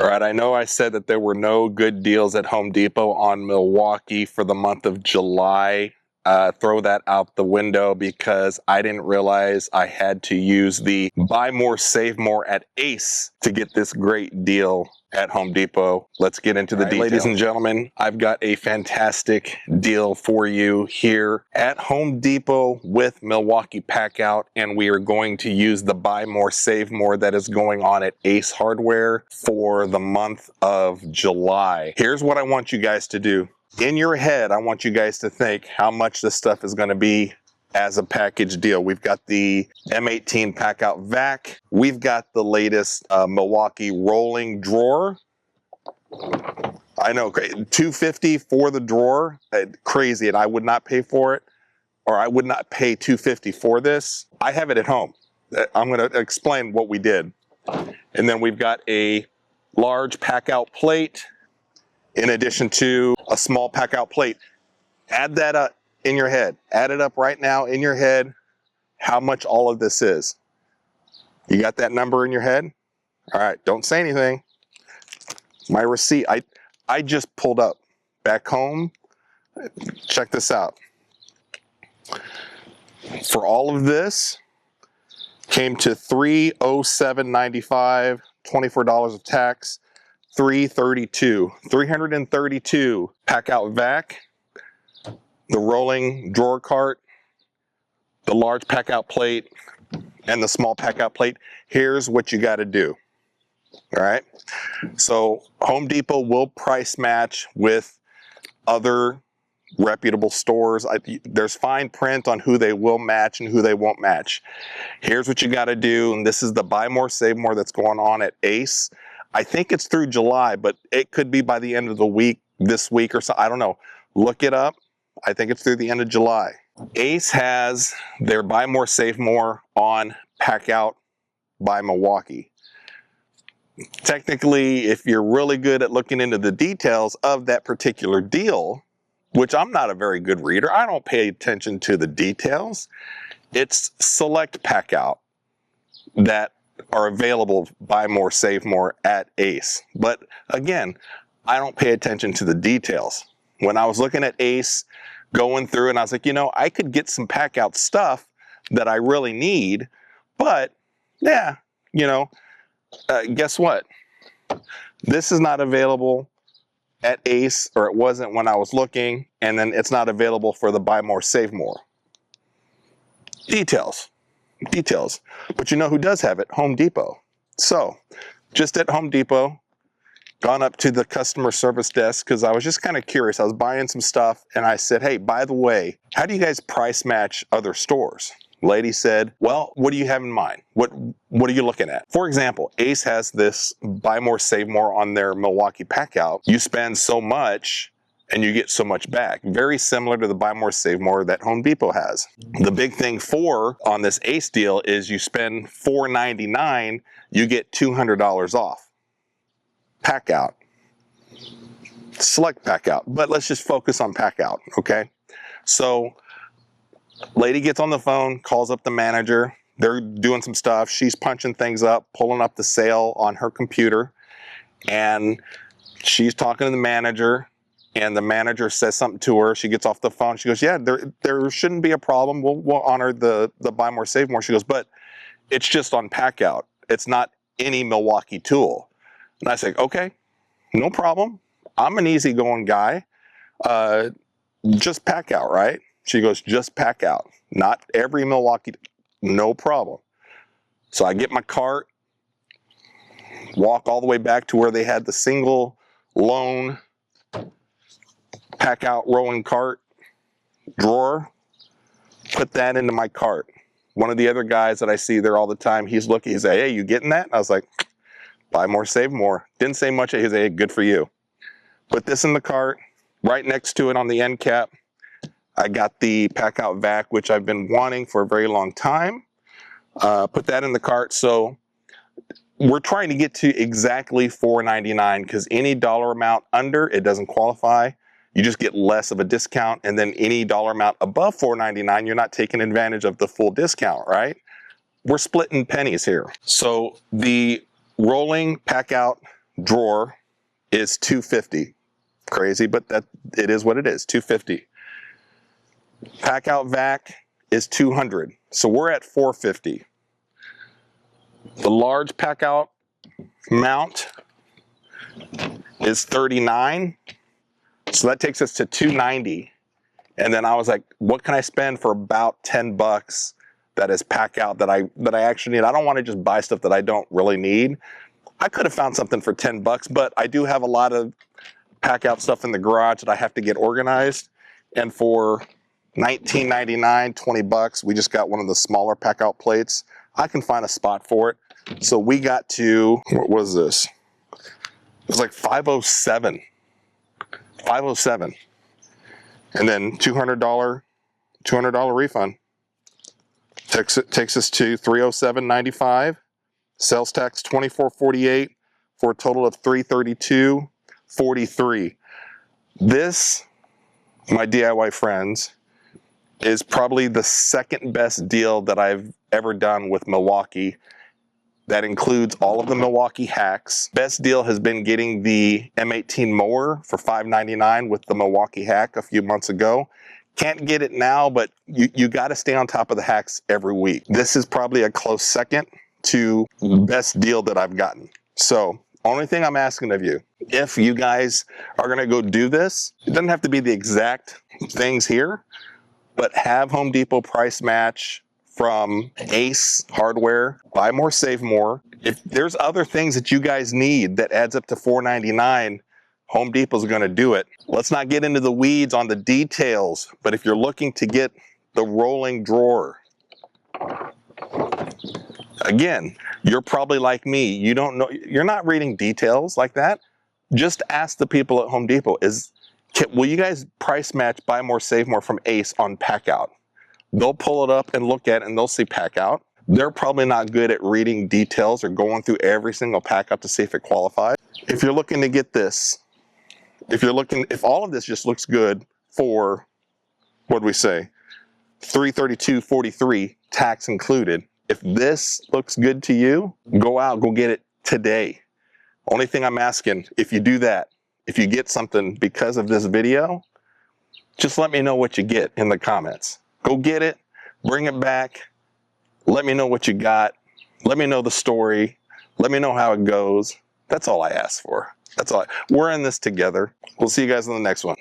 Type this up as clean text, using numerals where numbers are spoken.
All right, I know I said that there were no good deals at Home Depot on Milwaukee for the month of July. Throw that out the window because I didn't realize I had to use the buy more, save more at Ace to get this great deal at Home Depot. Let's get into the details. Ladies and gentlemen, I've got a fantastic deal for you here at Home Depot with Milwaukee Packout, and we are going to use the buy more, save more that is going on at Ace Hardware for the month of July. Here's what I want you guys to do. In your head, I want you guys to think how much this stuff is going to be as a package deal. We've got the M18 Packout Vac. We've got the latest Milwaukee Rolling Drawer. I know, $250 for the drawer. Crazy, and I would not pay for it, or I would not pay $250 for this. I have it at home. I'm going to explain what we did. And then we've got a large Packout plate in addition to a small Packout plate. Add that up in your head. Add it up right now in your head, how much all of this is. You got that number in your head? All right, don't say anything. My receipt, I just pulled up back home. Check this out. For all of this, came to $307.95, $24 of tax. $332 Packout Vac, the rolling drawer cart, the large Packout plate, and the small Packout plate. Here's what you got to do. All right. So Home Depot will price match with other reputable stores. There's fine print on who they will match and who they won't match. Here's what you got to do. And this is the buy more, save more that's going on at Ace. I think it's through July, but it could be by the end of the week, this week or so. I don't know. Look it up. I think it's through the end of July. Ace has their buy more, save more on Packout by Milwaukee. Technically, if you're really good at looking into the details of that particular deal, which I'm not a very good reader, I don't pay attention to the details. It's select Packout that are available, buy more, save more at Ace. But again, I don't pay attention to the details. When I was looking at Ace, going through, and I was like, you know, I could get some Packout stuff that I really need, but yeah, you know, guess what? This is not available at Ace, or it wasn't when I was looking, and then it's not available for the buy more, save more. Details. But you know who does have it? Home Depot. So just at Home Depot, gone up to the customer service desk because I was just kind of curious. I was buying some stuff and I said, hey, by the way, how do you guys price match other stores? Lady said, well, what do you have in mind? What are you looking at? For example, Ace has this buy more, save more on their Milwaukee Packout. You spend so much and you get so much back. Very similar to the buy more, save more that Home Depot has. The big thing on this Ace deal is you spend $499, you get $200 off. Packout. Select Packout, but let's just focus on Packout, okay? So, lady gets on the phone, calls up the manager. They're doing some stuff. She's punching things up, pulling up the sale on her computer, and she's talking to the manager. And the manager says something to her. She gets off the phone. She goes, yeah, there shouldn't be a problem. We'll honor the buy more, save more. She goes, but it's just on Packout. It's not any Milwaukee tool. And I say, okay, no problem. I'm an easygoing guy. Just Packout, right? She goes, just Packout. Not every Milwaukee, no problem. So I get my cart, walk all the way back to where they had the single lone Packout rolling cart drawer, put that into my cart. One of the other guys that I see there all the time, he's looking, he's like, hey, you getting that? And I was like, buy more, save more. Didn't say much. He's like, hey, good for you. Put this in the cart. Right next to it on the end cap, I got the Packout Vac, which I've been wanting for a very long time. Put that in the cart. So we're trying to get to exactly $4.99 because any dollar amount under, it doesn't qualify. You just get less of a discount, and then any dollar amount above $4.99, you're not taking advantage of the full discount, right? We're splitting pennies here. So the rolling Packout drawer is $250. Crazy, but that it is what it is, $250. Packout Vac is $200. So we're at $450. The large Packout mount is $39. So that takes us to $290. And then I was like, what can I spend for about $10 that is Packout that I actually need? I don't want to just buy stuff that I don't really need. I could have found something for $10, but I do have a lot of Packout stuff in the garage that I have to get organized. And for $19.99, $20, we just got one of the smaller Packout plates. I can find a spot for it. So we got to, what was this? It was like $507. $507. And then $200 refund. Takes us to $307.95. Sales tax $24.48 for a total of $332.43. This, my DIY friends, is probably the second best deal that I've ever done with Milwaukee. That includes all of the Milwaukee hacks. Best deal has been getting the M18 mower for $5.99 with the Milwaukee hack a few months ago. Can't get it now, but you got to stay on top of the hacks every week. This is probably a close second to best deal that I've gotten. So only thing I'm asking of you, if you guys are going to go do this, it doesn't have to be the exact things here, but have Home Depot price match from Ace Hardware, buy more, save more. If there's other things that you guys need that adds up to $4.99, Home Depot's gonna do it. Let's not get into the weeds on the details, but if you're looking to get the rolling drawer, again, you're probably like me. You don't know, you're not reading details like that. Just ask the people at Home Depot, will you guys price match, buy more, save more from Ace on Packout? They'll pull it up and look at it and they'll see Packout. They're probably not good at reading details or going through every single Packout to see if it qualifies. If you're looking to get this, if all of this just looks good for, what do we say, $332.43 tax included. If this looks good to you, go out, go get it today. Only thing I'm asking, if you do that, if you get something because of this video, just let me know what you get in the comments. Go get it, bring it back, let me know what you got, let me know the story, let me know how it goes. That's all I ask for. We're in this together. We'll see you guys in the next one.